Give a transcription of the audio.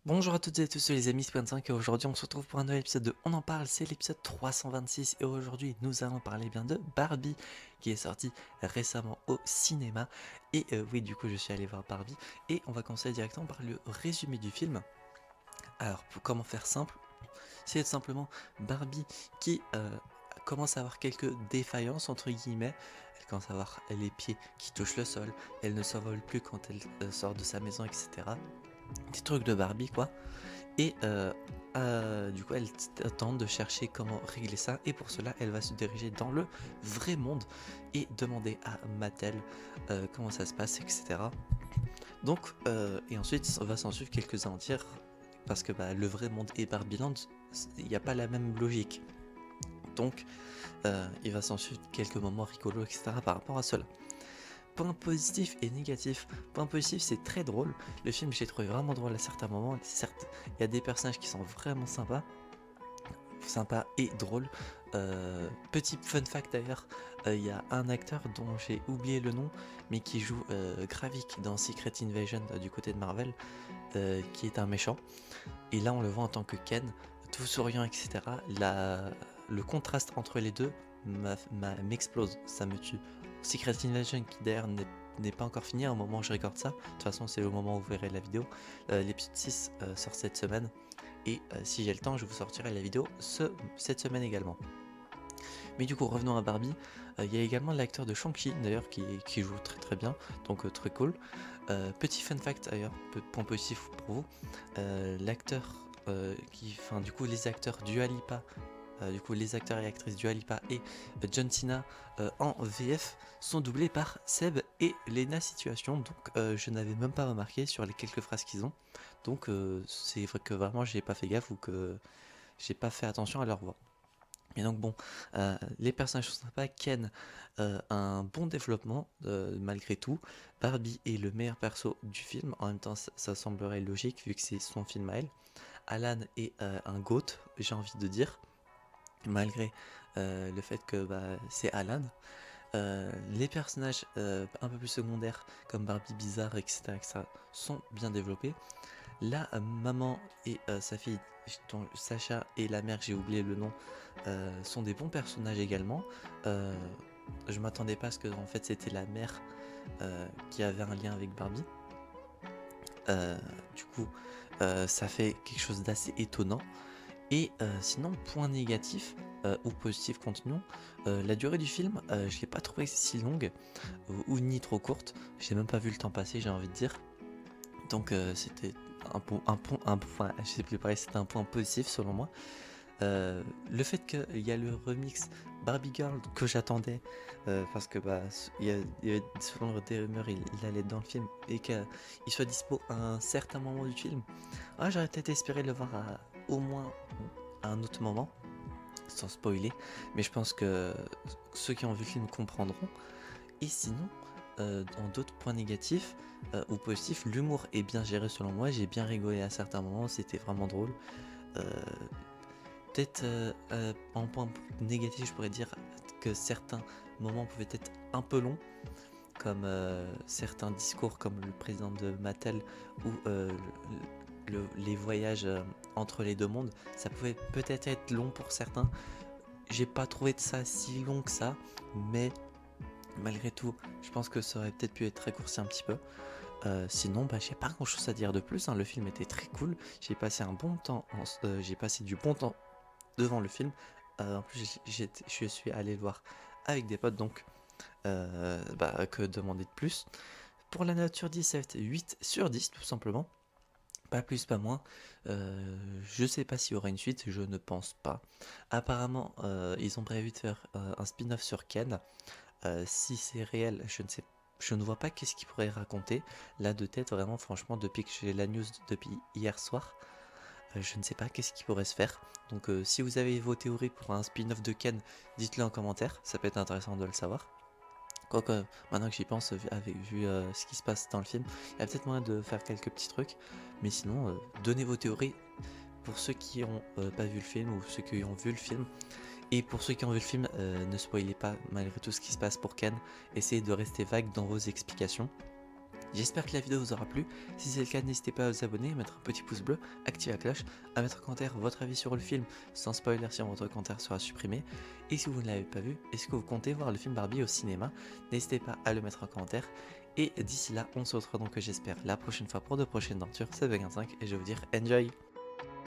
Bonjour à toutes et à tous, les amis, c'est Point5 et aujourd'hui on se retrouve pour un nouvel épisode de On en parle, c'est l'épisode 326 et aujourd'hui nous allons parler bien de Barbie qui est sorti récemment au cinéma et oui du coup je suis allé voir Barbie et on va commencer directement par le résumé du film. Alors pour comment faire simple, c'est tout simplement Barbie qui commence à avoir quelques défaillances entre guillemets. Elle commence à avoir les pieds qui touchent le sol, elle ne s'envole plus quand elle sort de sa maison, etc. Des trucs de Barbie quoi. Et du coup, elle tente de chercher comment régler ça. Et pour cela, elle va se diriger dans le vrai monde et demander à Mattel comment ça se passe, etc. Donc, et ensuite, va s'en suivre quelques aventures. Parce que le vrai monde et Barbieland, il n'y a pas la même logique. Donc, il va s'en suivre quelques moments rigolos, etc. par rapport à cela. Point positif et négatif. Point positif, c'est très drôle. Le film, j'ai trouvé vraiment drôle à certains moments. Certes, il y a des personnages qui sont vraiment sympas et drôles. Petit fun fact d'ailleurs, il y a un acteur dont j'ai oublié le nom, mais qui joue Gravik dans Secret Invasion du côté de Marvel, qui est un méchant. Et là, on le voit en tant que Ken, tout souriant, etc. Le contraste entre les deux m'explose, ça me tue. Secret Invasion qui d'ailleurs n'est pas encore fini au moment où je regarde ça. De toute façon, c'est au moment où vous verrez la vidéo. L'épisode 6 sort cette semaine. Et si j'ai le temps, je vous sortirai la vidéo cette semaine également. Mais du coup, revenons à Barbie. Il y a également l'acteur de Shang-Chi d'ailleurs qui joue très très bien, donc très cool. Petit fun fact d'ailleurs, point positif pour vous, l'acteur enfin du coup les acteurs Dua Lipa, du coup les acteurs et actrices Dua Lipa et John Cena en VF sont doublés par Seb et Lena Situation, donc je n'avais même pas remarqué sur les quelques phrases qu'ils ont. Donc c'est vrai que vraiment j'ai pas fait gaffe ou que j'ai pas fait attention à leur voix. Et donc bon, les personnages sont sympas. Ken a un bon développement malgré tout. Barbie est le meilleur perso du film. En même temps, ça semblerait logique vu que c'est son film à elle. Alan est un GOAT, j'ai envie de dire, malgré le fait que c'est Alan. Les personnages un peu plus secondaires comme Barbie bizarre, etc., sont bien développés. La maman et sa fille, Sacha, et la mère, j'ai oublié le nom, sont des bons personnages également. Euh, je m'attendais pas à ce que en fait c'était la mère qui avait un lien avec Barbie. Euh, du coup, ça fait quelque chose d'assez étonnant. Et sinon, point négatif ou positif, continuons. La durée du film, je l'ai pas trouvé si longue ou ni trop courte. J'ai même pas vu le temps passer, j'ai envie de dire. Donc c'était je sais plus pareil, c'était un point positif selon moi. Le fait qu'il y a le remix Barbie Girl que j'attendais, parce que il y avait selon des rumeurs, il allait être dans le film et qu'il soit dispo à un certain moment du film. Ah, j'aurais peut-être espéré le voir au moins à un autre moment, sans spoiler, mais je pense que ceux qui ont vu le film comprendront. Et sinon, dans d'autres points négatifs ou positifs, l'humour est bien géré selon moi. J'ai bien rigolé à certains moments, c'était vraiment drôle. Euh, Peut-être en point négatif, je pourrais dire que certains moments pouvaient être un peu longs, comme certains discours, comme le président de Mattel ou les voyages entre les deux mondes. Ça pouvait peut-être être long pour certains. J'ai pas trouvé de ça si long que ça, mais malgré tout, je pense que ça aurait peut-être pu être raccourci un petit peu. Sinon, j'ai pas grand chose à dire de plus, hein. Le film était très cool. J'ai passé un bon temps, j'ai passé du bon temps devant le film. En plus, je suis allé le voir avec des potes, donc que demander de plus. Pour la nature 10, ça va être 8 sur 10, tout simplement. Pas plus, pas moins. Je sais pas s'il y aura une suite, je ne pense pas. Apparemment, ils ont prévu de faire un spin-off sur Ken. Si c'est réel, je ne vois pas qu'est-ce qu'il pourrait raconter. Là, de tête, vraiment, franchement, depuis que j'ai la news depuis hier soir, je ne sais pas qu'est-ce qui pourrait se faire. Donc, si vous avez vos théories pour un spin-off de Ken, dites-le en commentaire. Ça peut être intéressant de le savoir. Quoique, maintenant que j'y pense, vu ce qui se passe dans le film, il y a peut-être moyen de faire quelques petits trucs. Mais sinon, donnez vos théories pour ceux qui n'ont pas vu le film ou ceux qui ont vu le film. Et pour ceux qui ont vu le film, ne spoilez pas malgré tout ce qui se passe pour Ken. Essayez de rester vague dans vos explications. J'espère que la vidéo vous aura plu. Si c'est le cas, n'hésitez pas à vous abonner, à mettre un petit pouce bleu, activer la cloche, à mettre en commentaire votre avis sur le film, sans spoiler si votre commentaire sera supprimé. Et si vous ne l'avez pas vu, est-ce que vous comptez voir le film Barbie au cinéma? N'hésitez pas à le mettre en commentaire. Et d'ici là, on se retrouve donc j'espère la prochaine fois pour de prochaines aventures. C'est Bug25 et je vais vous dire enjoy!